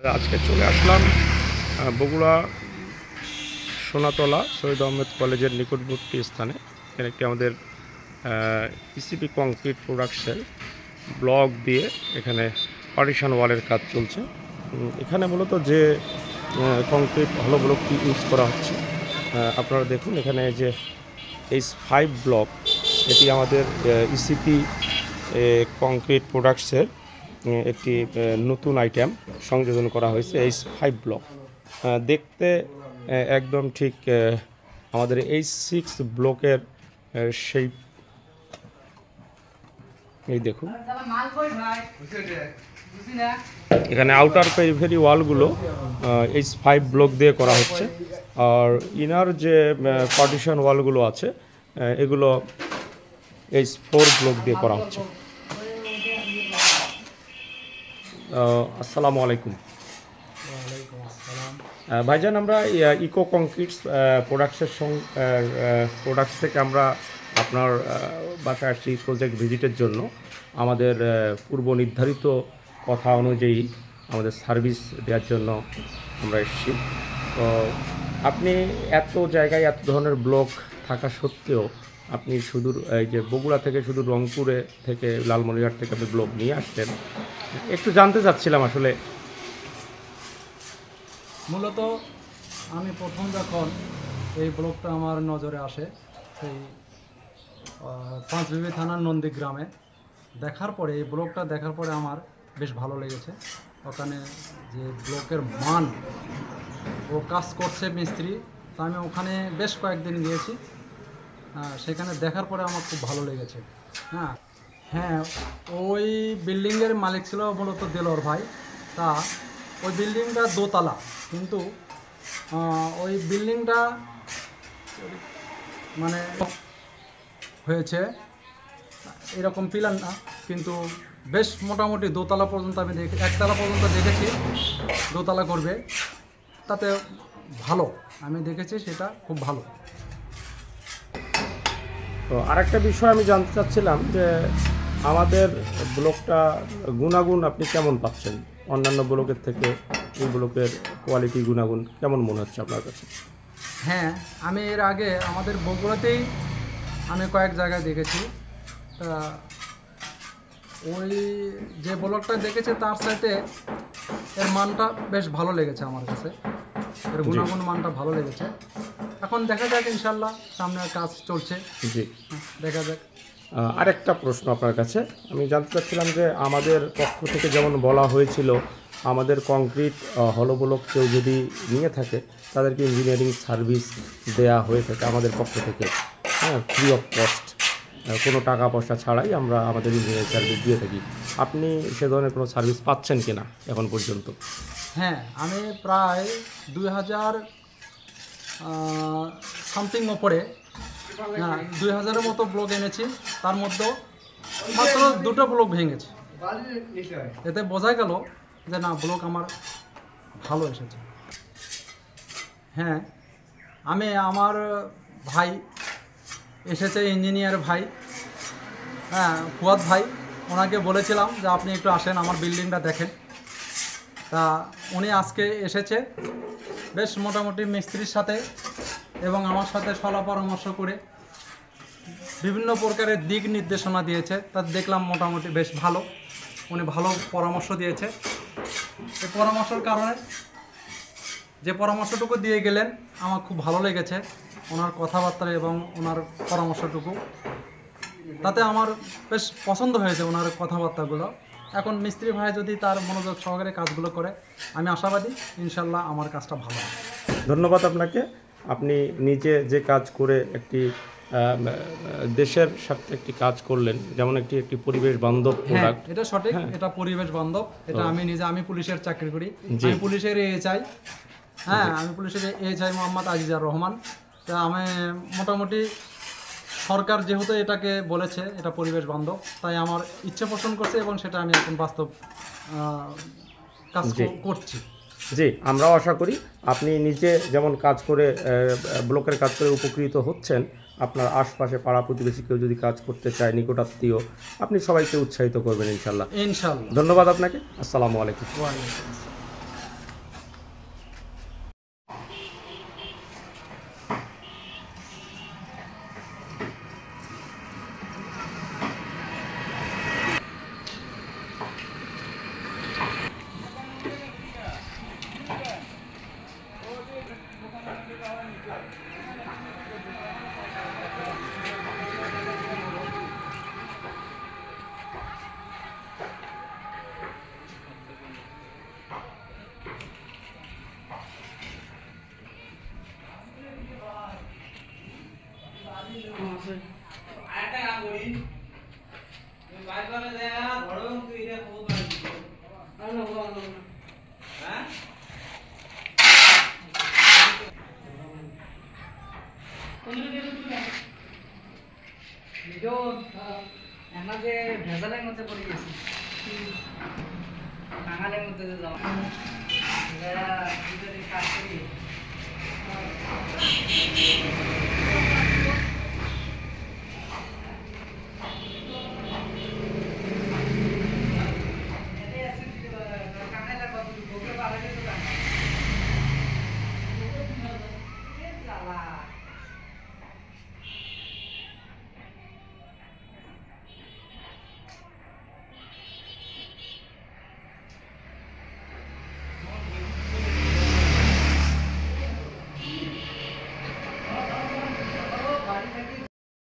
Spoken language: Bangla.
আজকে চলে আসলাম বগুড়া সোনাতলা শহীদ আহমেদ কলেজের নিকটবর্তী স্থানে। এখানে একটি আমাদের ইসিপি কংক্রিট প্রোডাক্টসের ব্লক দিয়ে এখানে পার্টিশন ওয়ালের কাজ চলছে। এখানে মূলত যে কংক্রিট হলো ব্লকটি ইউজ করা হচ্ছে, আপনারা দেখুন এখানে যে H5 ব্লক, এটি আমাদের ইসিপি কংক্রিট প্রোডাক্টসের একটি নতুন আইটেম সংযোজন করা হয়েছে। H5 ব্লক দেখতে একদম ঠিক আমাদের H6 ব্লকের সেই, এই দেখুন এখানে আউটার পেরিফেরি ওয়ালগুলো H5 ব্লক দিয়ে করা হচ্ছে, আর ইনার যে পার্টিশন ওয়ালগুলো আছে এগুলো H4 ব্লক দিয়ে করা হচ্ছে। আসসালামু আলাইকুম ভাইজান, আমরা ইকো কংক্রিটস প্রোডাক্টস থেকে আমরা আপনার বাসায় আসছি প্রজেক্ট ভিজিটের জন্য। আমাদের পূর্ব নির্ধারিত কথা অনুযায়ী আমাদের সার্ভিস দেওয়ার জন্য আমরা এসেছি। তো আপনি এত জায়গায় এত ধরনের ব্লক থাকা সত্ত্বেও আপনি শুধু এই যে বগুড়া থেকে শুধু রংপুরে থেকে লালমনিরহাট থেকে আপনি ব্লক নিয়ে আসছেন, একটু জানতে চাচ্ছিলাম আসলে। মূলত আমি প্রথম যখন এই ব্লকটা আমার নজরে আসে সেই পাঁচবিবি থানার নন্দীগ্রামে, দেখার পরে এই ব্লকটা দেখার পরে আমার বেশ ভালো লেগেছে। ওখানে যে ব্লকের মান ও কাজ করছে মিস্ত্রি, তা আমি ওখানে বেশ কয়েকদিন গিয়েছি। সেখানে দেখার পরে আমার খুব ভালো লেগেছে। হ্যাঁ, ওই বিল্ডিংয়ের মালিক ছিল মূলত দেলোয়ার ভাই। তা ওই বিল্ডিংটা দোতলা, কিন্তু ওই বিল্ডিংটা মানে হয়েছে এরকম পিলার না, কিন্তু বেশ মোটামুটি দোতলা পর্যন্ত আমি একতলা পর্যন্ত দেখেছি, দোতলা করবে, তাতে ভালো আমি দেখেছি, সেটা খুব ভালো। তো আরেকটা বিষয় আমি জানতে চাচ্ছিলাম যে আমাদের ব্লকটা গুণাগুণ আপনি কেমন পাচ্ছেন অন্যান্য ব্লকের থেকে? এই ব্লকের কোয়ালিটি গুণাগুণ কেমন মনে হচ্ছে আপনার কাছে? হ্যাঁ, আমি এর আগে আমাদের বগুড়াতেই আমি কয়েক জায়গায় দেখেছি। তা ওই যে ব্লকটা দেখেছে তার সাথে এর মানটা বেশ ভালো লেগেছে আমার কাছে, এর গুণাগুণ মানটা ভালো লেগেছে। এখন দেখা যাক, ইনশাল্লাহ সামনে কাজ চলছে, জি দেখা যাক। আরেকটা প্রশ্ন আপনার কাছে আমি জানতে চাচ্ছিলাম যে আমাদের পক্ষ থেকে যেমন বলা হয়েছিল আমাদের কংক্রিট হলো ব্লক কেউ যদি নিয়ে থাকে তাদেরকে ইঞ্জিনিয়ারিং সার্ভিস দেয়া হয়ে থাকে আমাদের পক্ষ থেকে, ফ্রি অফ কস্ট, কোনো টাকা পয়সা ছাড়াই আমরা আমাদের ইঞ্জিনিয়ারিং সার্ভিস দিয়ে থাকি। আপনি সে ধরনের কোনো সার্ভিস পাচ্ছেন কিনা এখন পর্যন্ত? হ্যাঁ, আমি প্রায় 2000 সামথিং ওপরে, 2000-এর মতো ব্লক এনেছি, তার মধ্যে মাত্র 2টো ব্লক ভেঙেছে। এতে বোঝা গেল যে না, ব্লক আমার ভালো এসেছে। হ্যাঁ, আমি আমার ভাই এসেছে, ইঞ্জিনিয়ার ভাই, ফুয়াদ ভাই, ওনাকে বলেছিলাম যে আপনি একটু আসেন আমার বিল্ডিংটা দেখেন। তা উনি আজকে এসেছে, বেশ মোটামুটি মিস্ত্রির সাথে এবং আমার সাথে সলা পরামর্শ করে বিভিন্ন প্রকারের দিক নির্দেশনা দিয়েছে। তা দেখলাম মোটামুটি বেশ ভালো, উনি ভালো পরামর্শ দিয়েছে। এই পরামর্শের কারণে যে পরামর্শটুকু দিয়ে গেলেন আমার খুব ভালো লেগেছে, ওনার কথাবার্তা এবং ওনার পরামর্শটুকু, তাতে আমার বেশ পছন্দ হয়েছে ওনার কথাবার্তাগুলো। এখন মিস্ত্রি ভাই যদি তার মনোযোগ সহকারে কাজগুলো করে, আমি আশাবাদী ইনশাল্লাহ আমার কাজটা ভালো হবে। ধন্যবাদ আপনাকে। আপনি নিজে যে কাজ করে একটি দেশের সাথে একটি কাজ করলেন, যেমন একটি পরিবেশ বান্ধব প্রোডাক্ট। এটা সঠিক, এটা পরিবেশ বান্ধব। এটা আমি পুলিশের চাকরি করি, আমি পুলিশের এএসআই। আমি পুলিশের এএসআই মোহাম্মদ আজিজার রহমান। তা আমি মোটামুটি সরকার যেহেতু এটাকে বলেছে এটা পরিবেশ বান্ধব, তাই আমার ইচ্ছে পোষণ করছে এবং সেটা আমি এখন বাস্তব কাজ করছি। জি, আমরাও আশা করি আপনি নিজে যেমন কাজ করে ব্লকের কাজ করে উপকৃত হচ্ছেন, আপনার আশপাশে পাড়া প্রতিবেশী কেউ যদি কাজ করতে চায়, নিকটাত্মীয়, আপনি সবাইকে উৎসাহিত করবেন ইনশাল্লাহ। ইনশাল্লাহ। ধন্যবাদ আপনাকে। আসসালামু আলাইকুম। ওয়ালাইকুম আসসালাম। ভেজালের মধ্যে পড়ে গেছি বাঙালির মধ্যে যে যাওয়া